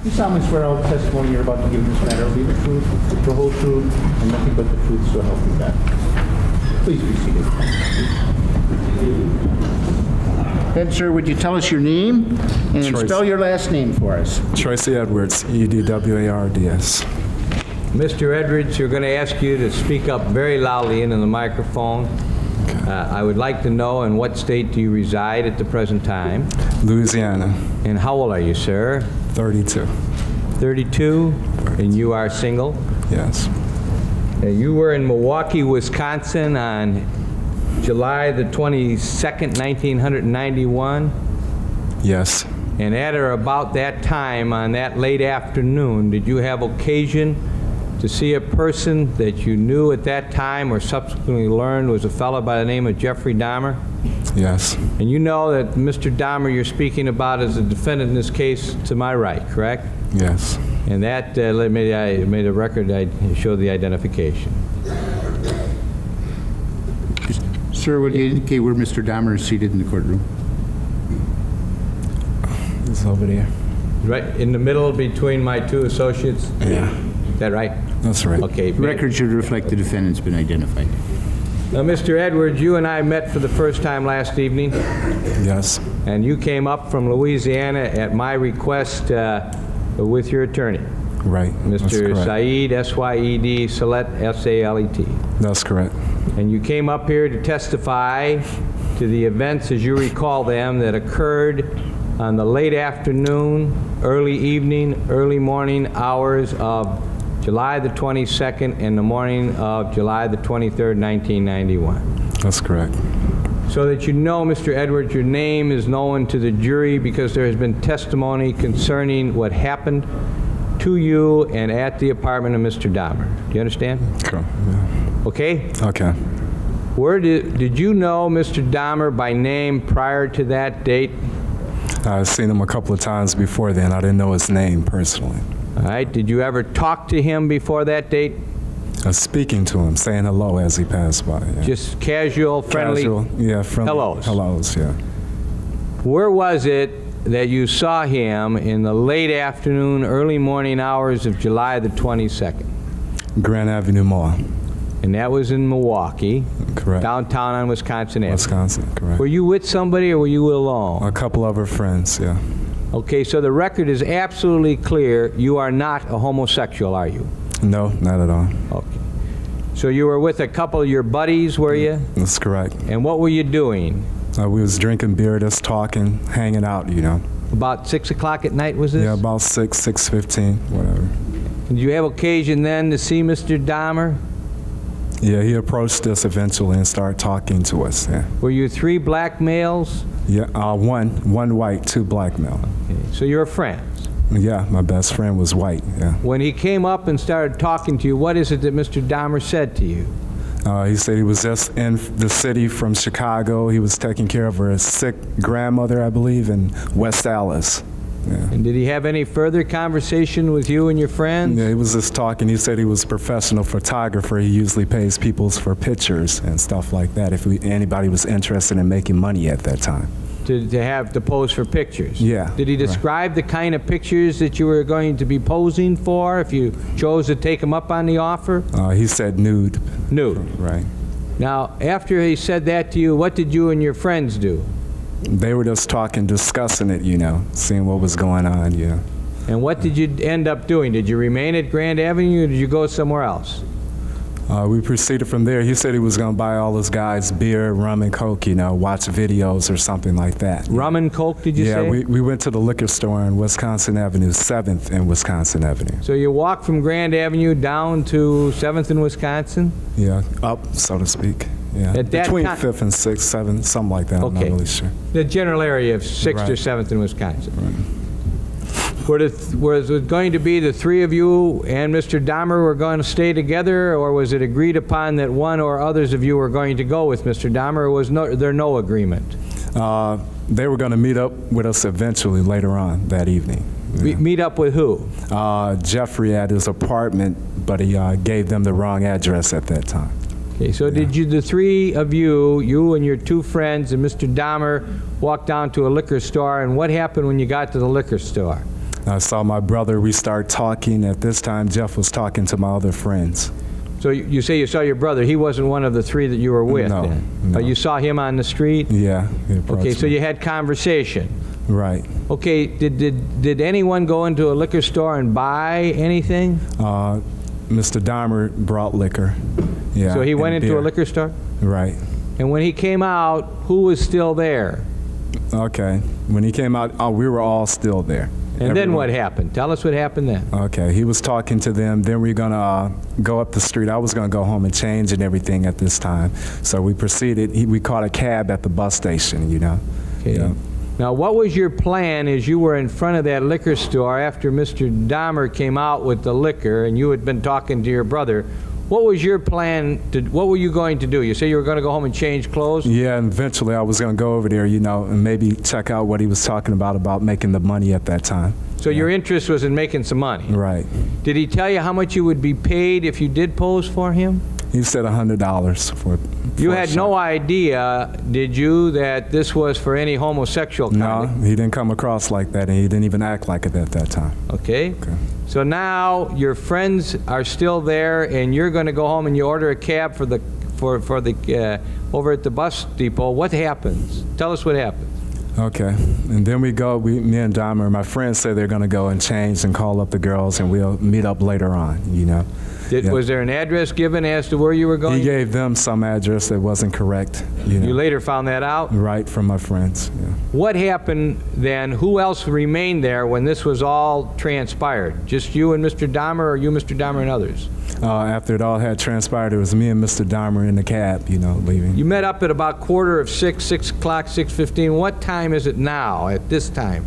You solemnly swear all the testimony you're about to give in this matter will be the truth, the whole truth, and nothing but the truth, so help you God. Please be seated. Then, sir, would you tell us your name and spell your last name for us? Tracy Edwards, E-D-W-A-R-D-S. Mr. Edwards, you're going to ask you to speak up very loudly into the microphone. Okay. I would like to know in what state do you reside at the present time? Louisiana. And how old are you, sir? 32. 32? And you are single? Yes. You were in Milwaukee, Wisconsin on July the 22nd, 1991? Yes. And at or about that time, on that late afternoon, did you have occasion to see a person that you knew at that time or subsequently learned was a fellow by the name of Jeffrey Dahmer? Yes. And you know that Mr. Dahmer you're speaking about is the defendant in this case to my right, correct? Yes. And that made a record I show the identification. Sir, would you indicate where Mr. Dahmer is seated in the courtroom? It's over there. Right in the middle between my two associates? Yeah. Is that right? That's right. Okay. The record should reflect the defendant's been identified. Now, Mr. Edwards, you and I met for the first time last evening. Yes. And you came up from Louisiana at my request with your attorney. Right. Mr. Saeed, S-Y-E-D, Salet, S-A-L-E-T. That's correct. And you came up here to testify to the events, as you recall them, that occurred on the late afternoon, early evening, early morning hours of July the 22nd and the morning of July the 23rd, 1991. That's correct. So that you know, Mr. Edwards, your name is known to the jury because there has been testimony concerning what happened to you and at the apartment of Mr. Dahmer. Do you understand? Okay. Yeah. Okay? Okay. Where did you know Mr. Dahmer by name prior to that date? I've seen him a couple of times before then. I didn't know his name personally. All right. Did you ever talk to him before that date? Speaking to him, saying hello as he passed by. Yeah. Just casual, friendly? Casual, yeah, friendly. Hellos. Hellos, yeah. Where was it that you saw him in the late afternoon, early morning hours of July the 22nd? Grand Avenue Mall. And that was in Milwaukee. Correct. Downtown on Wisconsin Avenue. Wisconsin, correct. Were you with somebody or were you alone? A couple of our friends, yeah. Okay, so the record is absolutely clear. You are not a homosexual, are you? No, not at all. Okay. So you were with a couple of your buddies, were you? That's correct. And what were you doing? We was drinking beer, just talking, hanging out, you know. About 6 o'clock at night, was this? Yeah, about 6:15, whatever. Did you have occasion then to see Mr. Dahmer? Yeah, he approached us eventually and started talking to us, yeah. Were you 3 black males? Yeah, one white, 2 black male. Okay. So you're friends? Yeah, my best friend was white, yeah. When he came up and started talking to you, what is it that Mr. Dahmer said to you? He said he was just in the city from Chicago. He was taking care of her sick grandmother, I believe, in West Allis. Yeah. And did he have any further conversation with you and your friends? Yeah, he was just talking. He said he was a professional photographer. He usually pays people for pictures and stuff like that if anybody was interested in making money at that time. To have to pose for pictures? Yeah. Did he describe the kind of pictures that you were going to be posing for if you chose to take him up on the offer? He said nude. Nude. Right. Now, after he said that to you, what did you and your friends do? They were just talking, discussing it, you know, seeing what was going on, yeah. And what did you end up doing? Did you remain at Grand Avenue or did you go somewhere else? We proceeded from there. He said he was going to buy all his guys beer, rum, and Coke, you know, watch videos or something like that. Rum and Coke, did you say? Yeah, we went to the liquor store on Wisconsin Avenue, 7th and Wisconsin Avenue. So you walked from Grand Avenue down to 7th and Wisconsin? Yeah, up, so to speak. Yeah, between 5th and 6th, 7th, something like that. Okay. I'm not really sure. The general area of 6th Right. or 7th in Wisconsin. Right. Was it going to be the 3 of you and Mr. Dahmer were going to stay together, or was it agreed upon that one or others of you were going to go with Mr. Dahmer, or was there no agreement? They were going to meet up with us eventually later on that evening. Yeah. Meet up with who? Jeffrey at his apartment, but he gave them the wrong address at that time. Okay, so did you, the 3 of you and your 2 friends and Mr. Dahmer, walk down to a liquor store, and what happened when you got to the liquor store? I saw my brother, we started talking. At this time, Jeff was talking to my other friends. So you say you saw your brother. He wasn't one of the three that you were with No, then? no. You saw him on the street? Yeah. he approached Okay, so me. you had conversation. Right. Okay, did anyone go into a liquor store and buy anything? Mr. Dahmer brought liquor. Yeah. So he and went into beer. a liquor store? Right. And when he came out, who was still there? Okay. When he came out, we were all still there. And then Everyone. what happened? Tell us what happened then. Okay, he was talking to them. Then we were gonna go up the street. I was gonna go home and change and everything at this time. So we proceeded. We caught a cab at the bus station. You know. Okay. Yeah. Now, what was your plan as you were in front of that liquor store after Mr. Dahmer came out with the liquor and you had been talking to your brother? What was your plan? What were you going to do? You say you were going to go home and change clothes? Yeah, and eventually I was gonna go over there, you know, and maybe check out what he was talking about making the money at that time. So your interest was in making some money? Right. Did he tell you how much you would be paid if you did pose for him? He said $100 for. You for a had shot. no idea, did you, that this was for any homosexual No, conduct? he didn't come across like that, and he didn't even act like it at that time. Okay. Okay. So now your friends are still there, and you're going to go home and you order a cab for the over at the bus depot. What happens? Tell us what happens. Okay, and then me and Dahmer, my friends say they're gonna go and change and call up the girls, and we'll meet up later on, you know. Yeah. Was there an address given as to where you were going? He gave them some address that wasn't correct, you know. You later found that out? Right, from my friends, yeah. What happened then? Who else remained there when this was all transpired? Just you and Mr. Dahmer, or you, Mr. Dahmer, and others? After it all had transpired, it was me and Mr. Dahmer in the cab, you know, leaving. You met up at about 6:15, 6 o'clock, 6:15. What time is it now, at this time?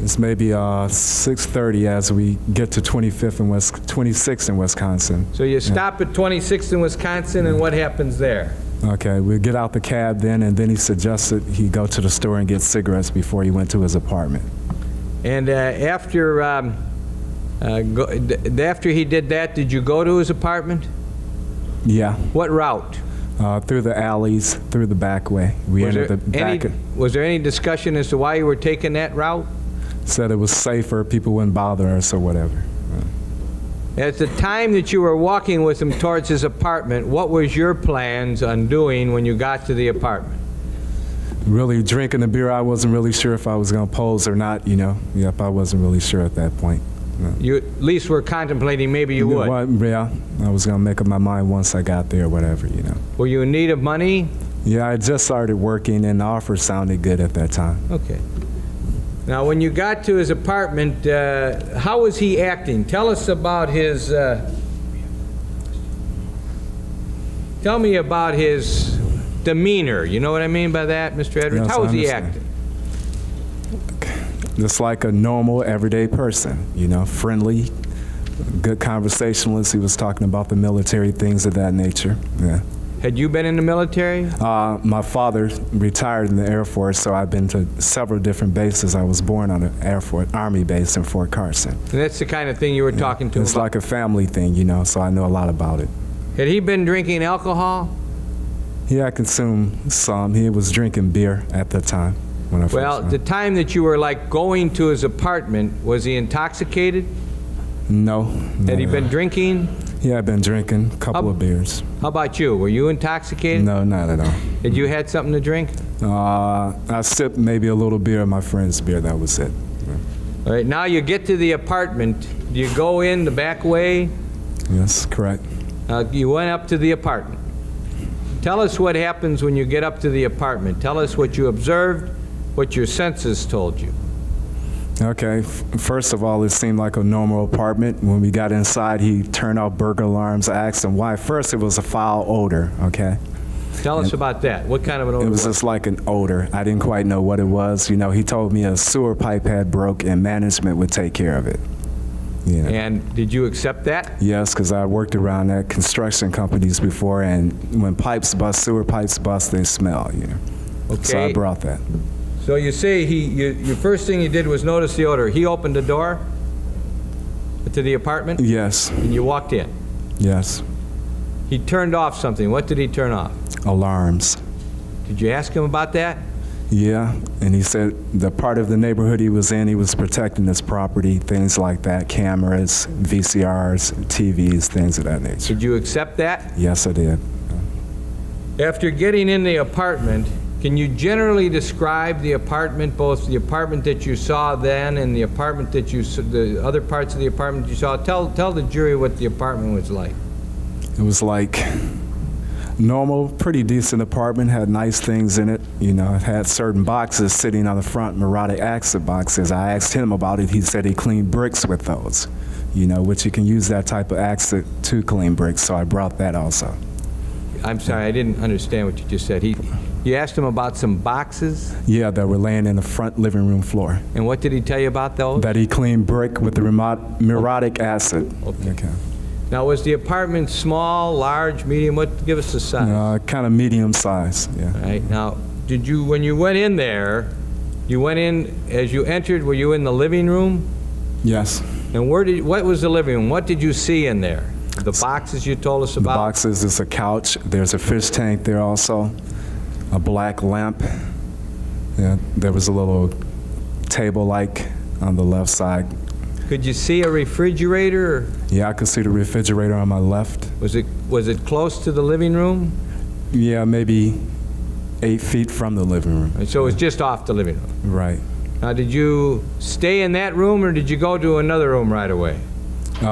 It's maybe 6:30 as we get to 26th in Wisconsin. So you stop at 26th in Wisconsin, and what happens there? Okay, we get out the cab then, and then he suggested he go to the store and get cigarettes before he went to his apartment. And after he did that, did you go to his apartment? Yeah. What route? Through the alleys, through the back way. We Was entered the back. was there any discussion as to why you were taking that route? Said it was safer, people wouldn't bother us or whatever. At the time that you were walking with him towards his apartment, what was your plans on doing when you got to the apartment? Really drinking the beer, I wasn't really sure if I was going to pose or not, you know. Yep, I wasn't really sure at that point. No. You at least were contemplating maybe you would. Yeah, I was going to make up my mind once I got there or whatever, you know. Were you in need of money? Yeah, I just started working and the offer sounded good at that time. Okay. Now, when you got to his apartment, how was he acting? Tell us about his, tell me about his demeanor. You know what I mean by that, Mr. Edwards? Yes, How was he I understand. acting? Just like a normal, everyday person, you know, friendly, good conversationalist. He was talking about the military, things of that nature, yeah. Had you been in the military? My father retired in the Air Force, so I've been to several different bases. I was born on an Army base in Fort Carson. And that's the kind of thing you were talking to him It's about. like a family thing, you know, so I know a lot about it. Had he been drinking alcohol? Yeah, I consumed some. He was drinking beer at the time when I first Well, met. the time that you were like going to his apartment, was he intoxicated? No. Had he been drinking? Yeah, I've been drinking a couple of beers. How about you? Were you intoxicated? No, not at all. Had you had something to drink? I sipped maybe a little beer, my friend's beer, that was it. All right, now you get to the apartment. Do you go in the back way? Yes, correct. You went up to the apartment. Tell us what happens when you get up to the apartment. Tell us what you observed, what your senses told you. Okay, first of all, it seemed like a normal apartment. When we got inside, he turned off burglar alarms. I asked him why. First, it was a foul odor, okay? Tell us about that. What kind of an odor? It was just like an odor. I didn't quite know what it was. You know, he told me a sewer pipe had broke and management would take care of it. You know? And did you accept that? Yes, because I worked around at construction companies before, and when pipes bust, sewer pipes bust, they smell, you know. Okay. So I brought that. So you say your first thing you did was notice the odor. He opened the door to the apartment? Yes, And you walked in. yes. He turned off something. What did he turn off? Alarms. Did you ask him about that? Yeah, and he said the part of the neighborhood he was in, he was protecting his property, things like that, cameras, VCRs, TVs, things of that nature. Did you accept that? Yes, I did. After getting in the apartment, can you generally describe the apartment, both the apartment that you saw then and the apartment that the other parts of the apartment you saw? Tell the jury what the apartment was like. It was like normal, pretty decent apartment, had nice things in it. You know, it had certain boxes sitting on the front, muriatic acid boxes. I asked him about it. He said he cleaned bricks with those, you know, which you can use that type of acid to clean bricks, so I brought that also. I'm sorry, I didn't understand what you just said. You asked him about some boxes? Yeah, that were laying in the front living room floor. And what did he tell you about those? That he cleaned brick with the muriatic acid. Okay. Now, was the apartment small, large, medium? Give us the size. Kind of medium size, yeah. All right. Now, when you went in there, you went in, as you entered, were you in the living room? Yes. And what was the living room? What did you see in there? The boxes you told us about? The boxes is a couch. There's a fish tank there also. A black lamp. Yeah, there was a little table-like on the left side. Could you see a refrigerator? Yeah, I could see the refrigerator on my left. Was it close to the living room? Yeah, maybe 8 feet from the living room. So it was just off the living room? Right. Now, did you stay in that room or did you go to another room right away?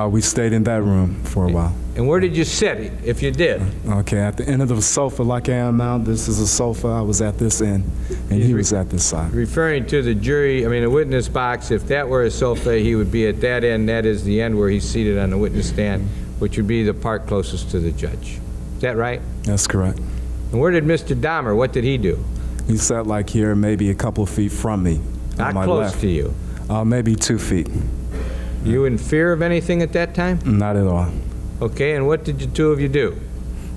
We stayed in that room for a while. And where did you sit, if you did? Okay, at the end of the sofa, like I am now, this is a sofa. I was at this end, and he was at this side. Referring to the jury, I mean, the witness box, if that were a sofa, he would be at that end. That is the end where he's seated on the witness stand, which would be the part closest to the judge. Is that right? That's correct. And where did Mr. Dahmer, what did he do? He sat like here, maybe a couple feet from me. Not close to you? Maybe 2 feet. You in fear of anything at that time? Not at all. Okay, and what did the two of you do?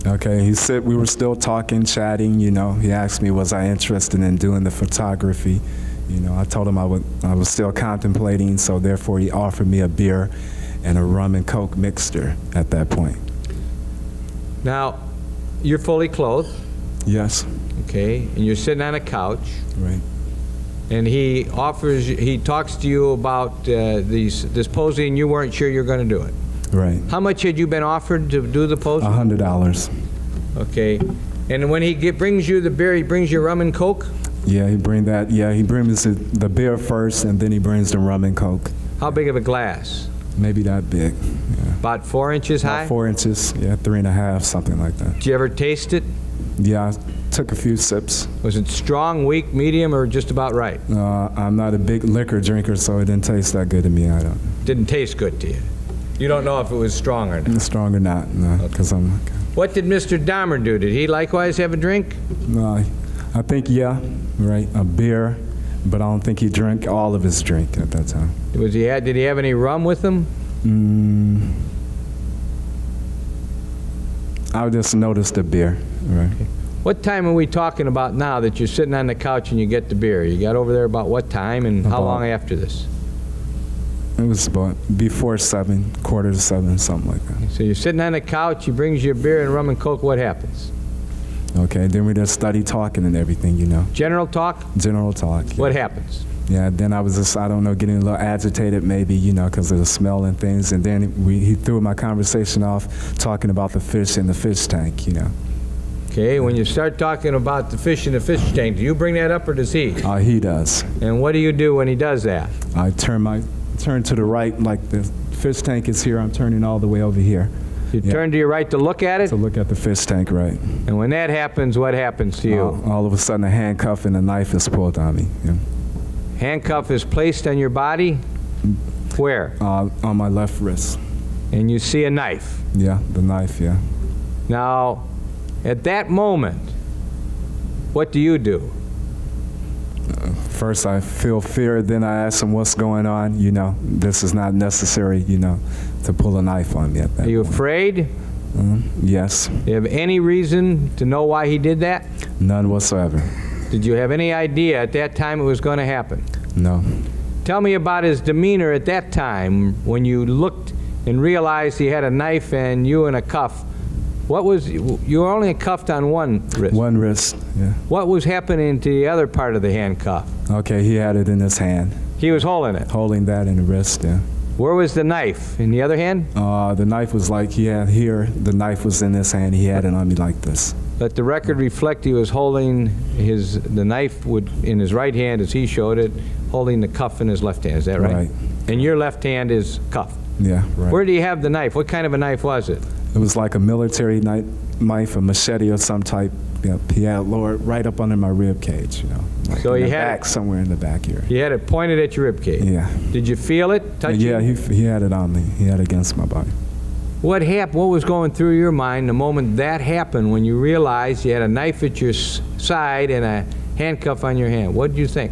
Okay, he said we were still talking, chatting, you know. He asked me, was I interested in doing the photography? You know, I told him I was still contemplating, so therefore he offered me a beer and a rum and Coke mixture at that point. Now, you're fully clothed. Yes. Okay, and you're sitting on a couch. Right. And he talks to you about this posing, and you weren't sure you're going to do it. Right. How much had you been offered to do the posing? $100. Okay. And when he brings you the beer, he brings you rum and Coke? Yeah, he brings the beer first, and then he brings the rum and Coke. How big of a glass? Maybe that big. Yeah. About 4 inches high? About 4 inches, yeah, 3.5, something like that. Did you ever taste it? Yeah, I took a few sips. Was it strong, weak, medium, or just about right? I'm not a big liquor drinker, so it didn't taste that good to me. Didn't taste good to you? You don't know if it was strong or not? Strong or not, no, because I'm... What did Mr. Dahmer do? Did he likewise have a drink? No, I think, yeah, right, a beer, but I don't think he drank all of his drink at that time. Did he have any rum with him? I just noticed the beer, right. Okay. What time are we talking about now that you're sitting on the couch and you get the beer? You got over there about what time, and how long after this? It was about before 7, quarter to 7, something like that. So you're sitting on the couch, he brings you a beer and rum and Coke, what happens? Okay, then we just study talking and everything, you know. General talk? General talk. Yeah. What happens? Yeah, then I was just, I don't know, getting a little agitated maybe, you know, because of the smell and things, and then he threw my conversation off talking about the fish in the fish tank, you know. Okay, when you start talking about the fish in the fish tank, do you bring that up or does he? He does. And what do you do when he does that? I turn to the right, like the fish tank is here, I'm turning all the way over here. You turn to your right to look at it? To look at the fish tank, right. And when that happens, what happens to you? All of a sudden a handcuff and a knife is pulled on me. Yeah. Handcuff is placed on your body? Where? On my left wrist. And you see a knife? Yeah, the knife, yeah. Now, at that moment, what do you do? First I feel fear, then I ask him what's going on, you know. This is not necessary, you know, to pull a knife on me at that point. Are you afraid? Yes. Do you have any reason to know why he did that? None whatsoever. Did you have any idea at that time it was going to happen? No. Tell me about his demeanor at that time when you looked and realized he had a knife and you in a cuff. What was, you were only cuffed on one wrist. One wrist, yeah. What was happening to the other part of the handcuff? Okay, he had it in his hand. He was holding it. Holding that in the wrist, yeah. Where was the knife? In the other hand? The knife was like he had here. The knife was in his hand. He had it on me like this. Let the record reflect he was holding the knife in his right hand, as he showed it, holding the cuff in his left hand. Is that right? Right. And your left hand is cuffed. Yeah, right. Where do you have the knife? What kind of a knife was it? It was like a military knife, a machete of some type. Yeah, he had it lowered right up under my rib cage, you know. Like So in he the had back, somewhere in the back here. You had it pointed at your rib cage. Yeah. Did you feel it? Touch Yeah, it? he had it on me. He had it against my body. What happened? What was going through your mind the moment that happened, when you realized you had a knife at your side and a handcuff on your hand? What did you think?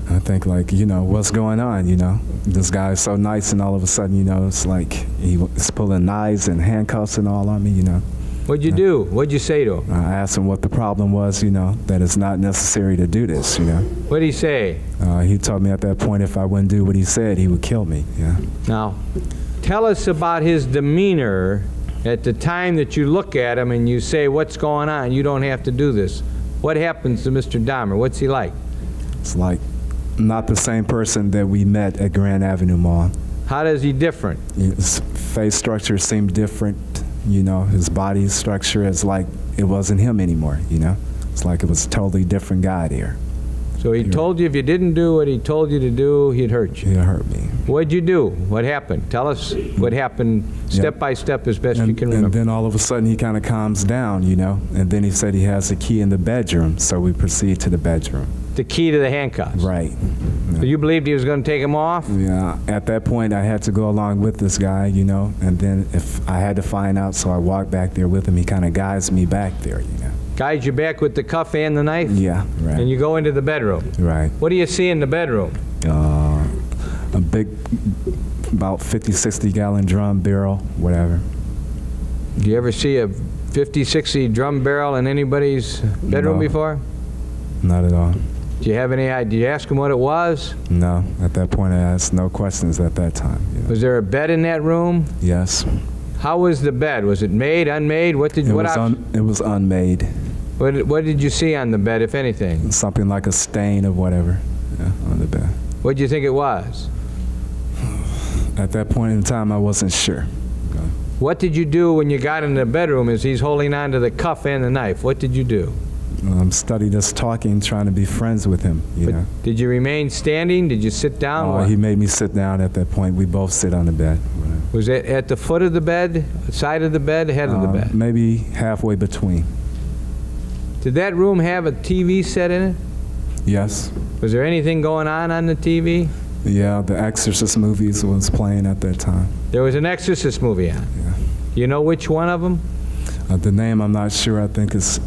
I think, like, you know, what's going on, you know? This guy is so nice, and all of a sudden, you know, it's like he's pulling knives and handcuffs and all on me, you know? What'd you do? What'd you say to him? I asked him what the problem was, you know, that it's not necessary to do this, you know? What'd he say? He told me at that point if I wouldn't do what he said, he would kill me, yeah? Now, tell us about his demeanor at the time that you look at him and you say, what's going on? You don't have to do this. What happens to Mr. Dahmer? What's he like? It's like not the same person that we met at Grand Avenue Mall. How does he different? His face structure seemed different, you know, his body structure is like it wasn't him anymore, you know? It's like it was a totally different guy there. So he told you if you didn't do what he told you to do, he'd hurt you. He'd hurt me. What'd you do? What happened? Tell us what happened step by step as best you can remember. And then all of a sudden he kind of calms down, you know? And then he said he has a key in the bedroom, so we proceed to the bedroom. The key to the handcuffs? Right. So you believed he was going to take them off? Yeah, at that point I had to go along with this guy, you know, and then if I had to find out, so I walked back there with him. He kind of guides me back there, you know. Guides you back with the cuff and the knife? Yeah, right. And you go into the bedroom? Right. What do you see in the bedroom? A big, about 50, 60 gallon drum barrel, whatever. Do you ever see a 50, 60 drum barrel in anybody's bedroom No. before? Not at all. Do you have any idea? Did you ask him what it was? No, at that point I asked no questions at that time. You know. Was there a bed in that room? Yes. How was the bed? Was it made, unmade? What did It was unmade. What did you see on the bed, if anything? Something like a stain of whatever, yeah, on the bed. What did you think it was? At that point in time, I wasn't sure. What did you do when you got in the bedroom as he's holding on to the cuff and the knife? What did you do? Studied us talking, trying to be friends with him, you know. Did you remain standing? Did you sit down? He made me sit down at that point. We both sit on the bed. Was it at the foot of the bed, side of the bed, head of the bed? Maybe halfway between. Did that room have a TV set in it? Yes. Was there anything going on the TV? Yeah, the Exorcist movies was playing at that time. There was an Exorcist movie on. Yeah. Do you know which one of them? The name, I'm not sure. I think it's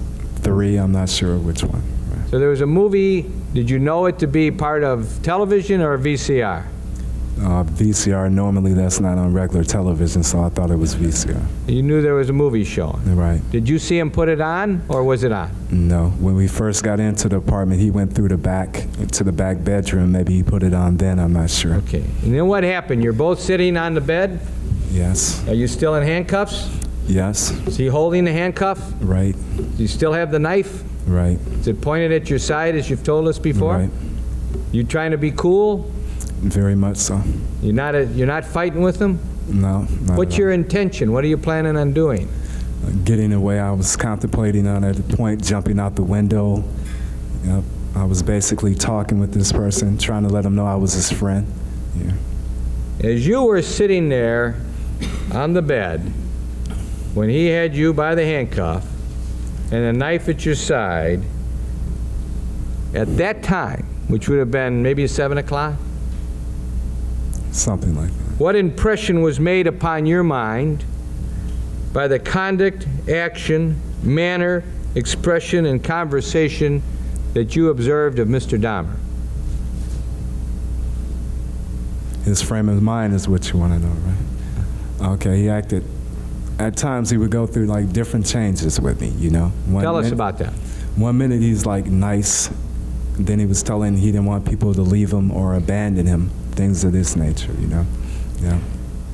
3. I'm not sure which one. Right. So there was a movie. Did you know it to be part of television or VCR? VCR, normally that's not on regular television, so I thought it was VCR. You knew there was a movie showing? Right. Did you see him put it on, or was it on? No. When we first got into the apartment, he went through the back to the back bedroom. Maybe he put it on then, I'm not sure. Okay. And then what happened? You're both sitting on the bed? Yes. Are you still in handcuffs? Yes. Is he holding the handcuff? Right. Do you still have the knife? Right. Is it pointed at your side, as you've told us before? Right. You trying to be cool? Very much so. You're not fighting with him? No. What's your intention? What are you planning on doing? Getting away. I was contemplating on at the point jumping out the window. Yep. I was basically talking with this person, trying to let him know I was his friend. Yeah. As you were sitting there on the bed, when he had you by the handcuff and a knife at your side, at that time, which would have been maybe 7 o'clock, something like that. what impression was made upon your mind by the conduct, action, manner, expression, and conversation that you observed of Mr. Dahmer? His frame of mind is what you want to know, right? Okay, he acted, at times he would go through like different changes with me, you know. Tell us about that. One minute he's like nice, then he was telling he didn't want people to leave him or abandon him, things of this nature, you know. Yeah.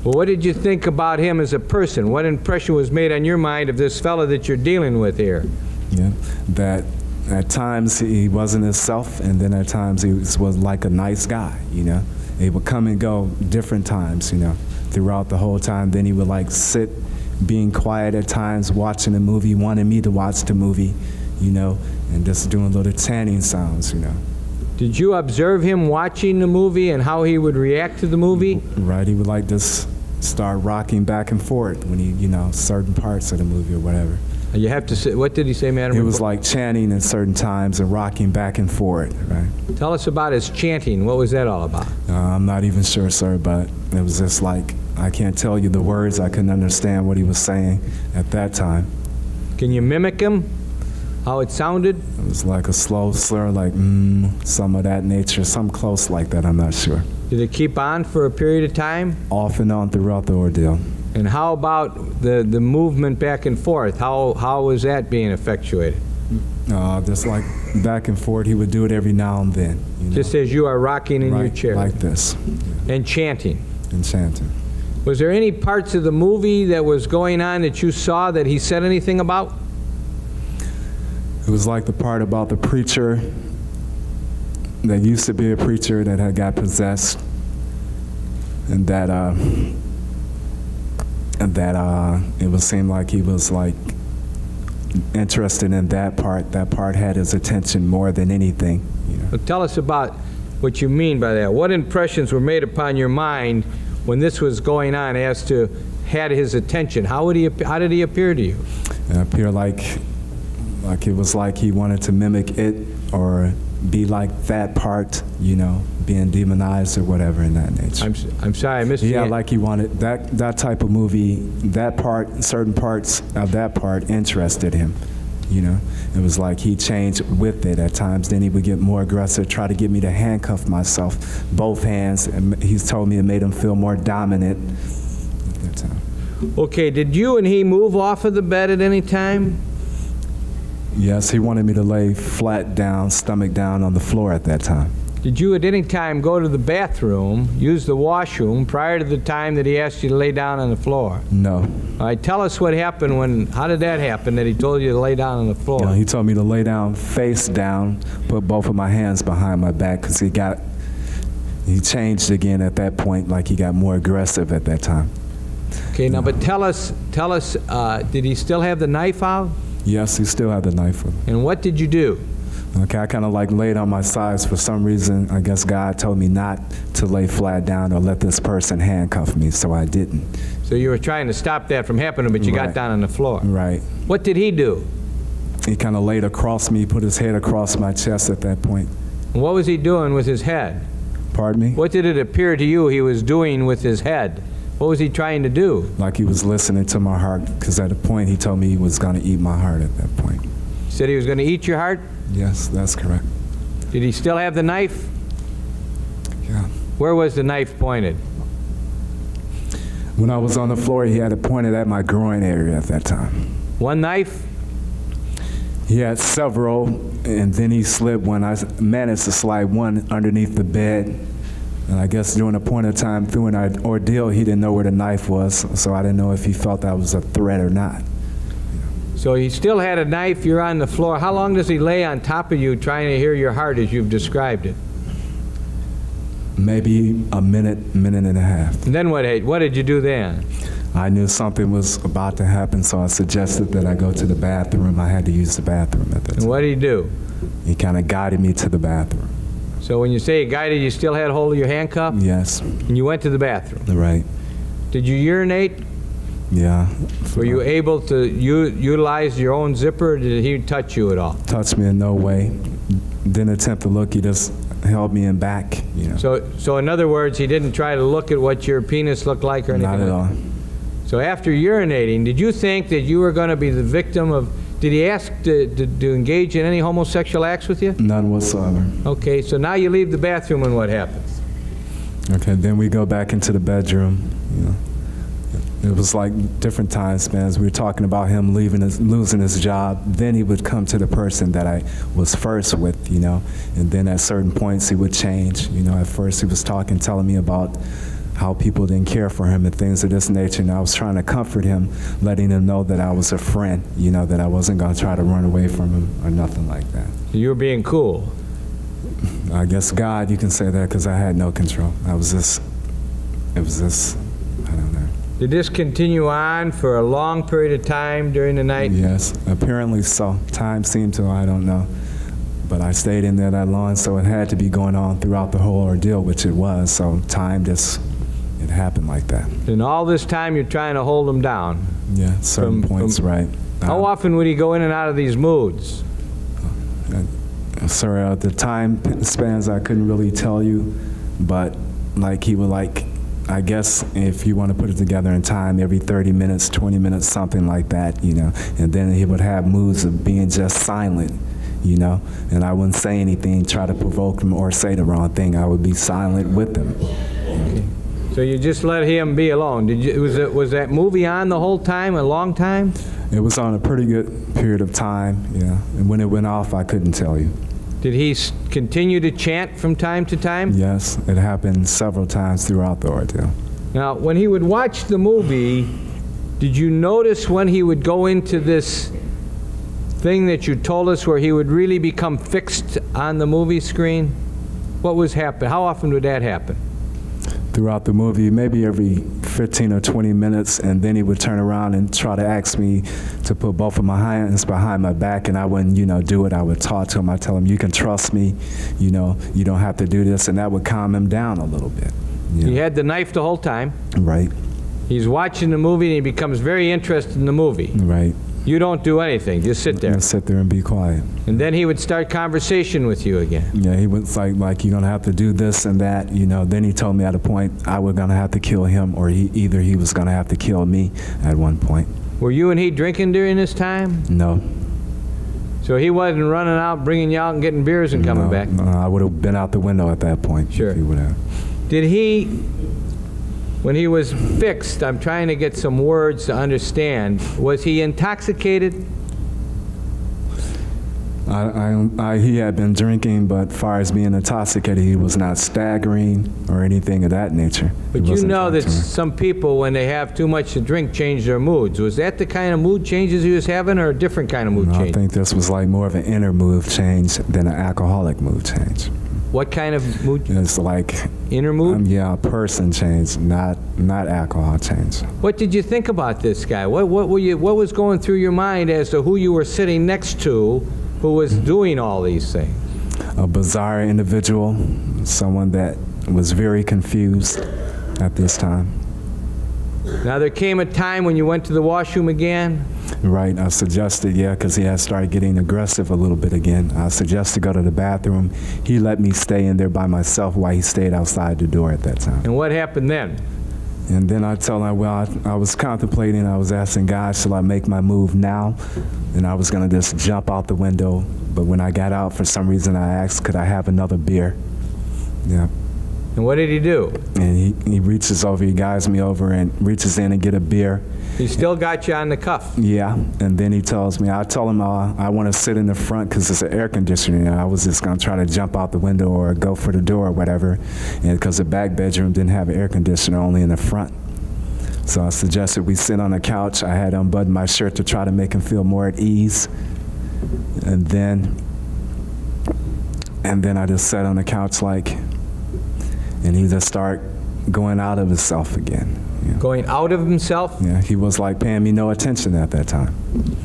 Well, what did you think about him as a person? What impression was made on your mind of this fellow that you're dealing with here? Yeah, that at times he wasn't himself, and then at times he was like a nice guy, you know. He would come and go different times, you know, throughout the whole time. Then he would like sit, being quiet at times, watching a movie, wanting me to watch the movie, you know, and just doing little tanning sounds, you know. Did you observe him watching the movie and how he would react to the movie? Right, he would like just start rocking back and forth when he, you know, certain parts of the movie or whatever. You have to say, what did he say, Madam? He was like chanting at certain times and rocking back and forth, right? Tell us about his chanting. What was that all about? I'm not even sure, sir, but it was just like, I can't tell you the words. I couldn't understand what he was saying at that time. Can you mimic him? How it sounded? It was like a slow slur, like some of that nature, some close like that, I'm not sure. Did it keep on for a period of time? Off and on throughout the ordeal. And how about the movement back and forth? How was that being effectuated? Just like back and forth, he would do it every now and then. You know? Just as you are rocking in your chair? Like this. And chanting? And chanting. Was there any parts of the movie that was going on that you saw that he said anything about? It was like the part about the preacher that used to be a preacher that had got possessed, and that it would seem like he was like interested in that part. That part had his attention more than anything. You know? Well, tell us about what you mean by that. What impressions were made upon your mind when this was going on as to had his attention? How did he appear to you? It appeared like it was like he wanted to mimic it or be like that part, you know, being demonized or whatever in that nature. I'm sorry, I missed you. Yeah, like he wanted that type of movie, that part, certain parts of that part interested him, you know. It was like he changed with it at times. Then he would get more aggressive, try to get me to handcuff myself, both hands. And he's told me it made him feel more dominant at that time. Okay, did you and he move off of the bed at any time? Yes, he wanted me to lay flat down, stomach down on the floor at that time. Did you at any time go to the bathroom, use the washroom, prior to the time that he asked you to lay down on the floor? No. All right, tell us what happened how did that happen that he told you to lay down on the floor? You know, he told me to lay down, face down, put both of my hands behind my back because he changed again at that point, like he got more aggressive at that time. Okay, now, but tell us, did he still have the knife out? Yes, he still had the knife with him. And what did you do? Okay, I kind of like laid on my sides for some reason. I guess God told me not to lay flat down or let this person handcuff me, so I didn't. So you were trying to stop that from happening, but you got down on the floor. Right. What did he do? He kind of laid across me, put his head across my chest at that point. And what was he doing with his head? Pardon me? What did it appear to you he was doing with his head? What was he trying to do? Like he was listening to my heart, because at a point he told me he was going to eat my heart at that point. He said he was going to eat your heart? Yes, that's correct. Did he still have the knife? Yeah. Where was the knife pointed? When I was on the floor, he had it pointed at my groin area at that time. One knife? He had several, and then he slid one. I managed to slide one underneath the bed. And I guess during a point of time through an ordeal, he didn't know where the knife was, so I didn't know if he felt that was a threat or not. So he still had a knife, you're on the floor. How long does he lay on top of you trying to hear your heart as you've described it? Maybe a minute, minute and a half. And then what did you do then? I knew something was about to happen, so I suggested that I go to the bathroom. I had to use the bathroom at that time. And what did he do? He kind of guided me to the bathroom. So when you say he guided, you still had hold of your handcuff? Yes. And you went to the bathroom? Right. Did you urinate? Yeah. Were you able to utilize your own zipper, or did he touch you at all? Touched me in no way. Didn't attempt to look. He just held me in back, you know. So in other words, he didn't try to look at what your penis looked like or anything? Not at all. So after urinating, did you think that you were going to be the victim of, did he ask to engage in any homosexual acts with you? None whatsoever. Okay, so now you leave the bathroom and what happens? Okay, then we go back into the bedroom, you know. It was like different time spans. We were talking about him losing his job. Then he would come to the person that I was first with, you know. And then at certain points he would change. You know, at first he was telling me about how people didn't care for him and things of this nature. And I was trying to comfort him, letting him know that I was a friend, you know, that I wasn't going to try to run away from him or nothing like that. You were being cool. I guess God, you can say that, because I had no control. I don't know. Did this continue on for a long period of time during the night? Yes, apparently so. Time seemed to, I don't know. But I stayed in there that long, so it had to be going on throughout the whole ordeal, which it was. So time just, it happened like that. And all this time you're trying to hold him down? Yeah, certain points, right. How often would he go in and out of these moods? Sir, the time spans I couldn't really tell you, but like he would I guess if you want to put it together in time, every 30 minutes, 20 minutes, something like that, you know. And then he would have moods of being just silent, you know. And I wouldn't say anything, try to provoke him or say the wrong thing. I would be silent with him. Okay. So you just let him be alone. Was that movie on the whole time, a long time? It was on a pretty good period of time, yeah. And when it went off, I couldn't tell you. Did he continue to chant from time to time? Yes, it happened several times throughout the ordeal. Now, when he would watch the movie, did you notice when he would go into this thing that you told us where he would really become fixed on the movie screen? What was happening? How often would that happen? Throughout the movie, maybe every 15 or 20 minutes, and then he would turn around and try to ask me to put both of my hands behind my back, and I wouldn't, you know, do it. I would talk to him. I'd tell him, you can trust me, you know, you don't have to do this, and that would calm him down a little bit. He had the knife the whole time. Right. He's watching the movie, and he becomes very interested in the movie. Right. You don't do anything, just sit there. Just sit there and be quiet. And then he would start conversation with you again. Yeah, he was like you're gonna have to do this and that, you know. Then he told me at a point I was gonna have to kill him, or either he was gonna have to kill me at one point. Were you and he drinking during this time? No. So he wasn't running out, bringing you out and getting beers and coming back? No, I would have been out the window at that point. Sure. If he would have. Did he, when he was fixed, I'm trying to get some words to understand, was he intoxicated? He had been drinking, but as far as being intoxicated, he was not staggering or anything of that nature. But you know that some people, when they have too much to drink, change their moods. Was that the kind of mood changes he was having, or a different kind of mood change? I think this was like more of an inner mood change than an alcoholic mood change. What kind of mood? It's like inner mood? Yeah, a person change, not alcohol change. What did you think about this guy? What was going through your mind as to who you were sitting next to, who was doing all these things? A bizarre individual, someone that was very confused at this time. Now, there came a time when you went to the washroom again? Right, I suggested, yeah, because he had started getting aggressive a little bit again. I suggested to go to the bathroom. He let me stay in there by myself while he stayed outside the door at that time. And what happened then? And then I told him, well, I was contemplating, I was asking God, shall I make my move now? And I was going to just jump out the window. But when I got out, for some reason, I asked, could I have another beer? Yeah. And what did he do? And he reaches over, he guides me over and reaches in and get a beer. He still got you on the cuff? Yeah, and then he tells me, I told him I want to sit in the front because it's an air conditioner. I was just going to try to jump out the window or go for the door or whatever, and because the back bedroom didn't have an air conditioner, only in the front. So I suggested we sit on the couch. I had unbuttoned my shirt to try to make him feel more at ease. And then I just sat on the couch and he just started going out of himself again. Yeah. Going out of himself? Yeah, he was like paying me no attention at that time.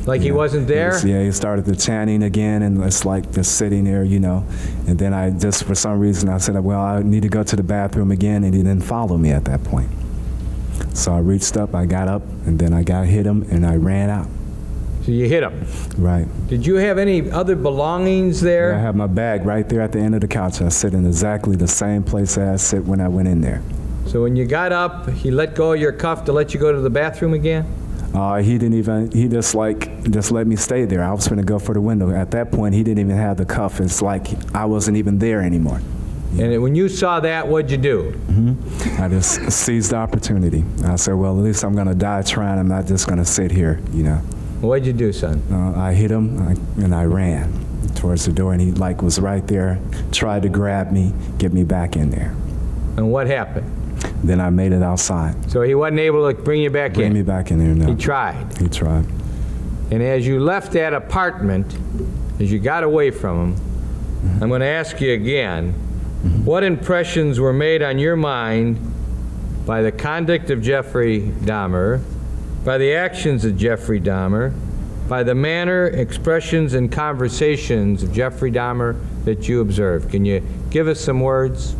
Like he wasn't there? Yeah, he started the chanting again, and it's like just sitting there, you know. And then I just, for some reason, I said, well, I need to go to the bathroom again, and he didn't follow me at that point. So I reached up, I got up, and then I hit him, and I ran out. So you hit him? Right. Did you have any other belongings there? Yeah, I have my bag right there at the end of the couch. I sit in exactly the same place I sit when I went in there. So when you got up, he let go of your cuff to let you go to the bathroom again? He didn't even, he just let me stay there. I was going to go for the window. At that point, he didn't even have the cuff. It's like I wasn't even there anymore. Yeah. And when you saw that, what'd you do? I just seized the opportunity. I said, well, at least I'm going to die trying. I'm not just going to sit here, you know. What'd you do, son? I hit him, and I ran towards the door, and he was right there, tried to grab me, get me back in there. And what happened? Then I made it outside. So he wasn't able to bring you back Bring in? me back in there, no. He tried. He tried. And as you left that apartment, as you got away from him, I'm going to ask you again, what impressions were made on your mind by the conduct of Jeffrey Dahmer, by the actions of Jeffrey Dahmer, by the manner, expressions, and conversations of Jeffrey Dahmer that you observed? Can you give us some words?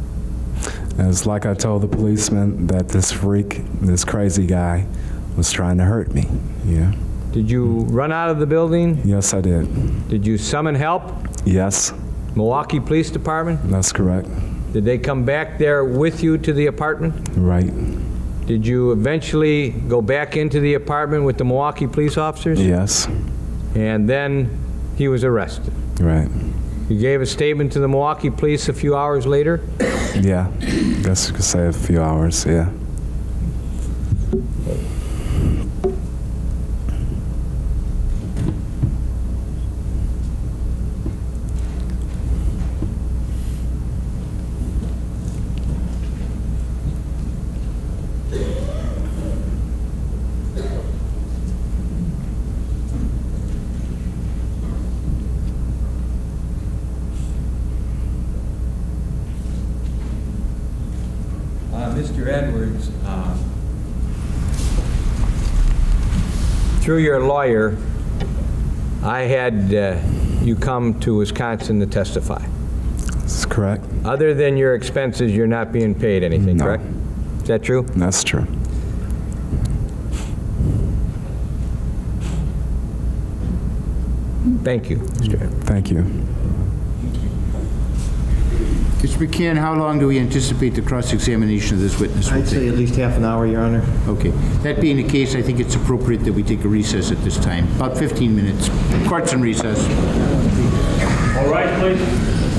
It's like I told the policeman that this freak, this crazy guy, was trying to hurt me. Yeah. Did you run out of the building? Yes, I did. Did you summon help? Yes, Milwaukee Police Department? that's correct. Did they come back there with you to the apartment? Right. Did you eventually go back into the apartment with the Milwaukee police officers? Yes. And then he was arrested. Right. You gave a statement to the Milwaukee police a few hours later? Yeah. Guess you could say a few hours, yeah. Mr. Edwards, through your lawyer, I had you come to Wisconsin to testify. That's correct. Other than your expenses, you're not being paid anything, No. correct? Is that true? That's true. Thank you, Mr. Edwards. Thank you. Mr. McCann, how long do we anticipate the cross-examination of this witness will I'd say take? at least half an hour, Your Honor. Okay. That being the case, I think it's appropriate that we take a recess at this time, about 15 minutes. Court's in recess. All right, please.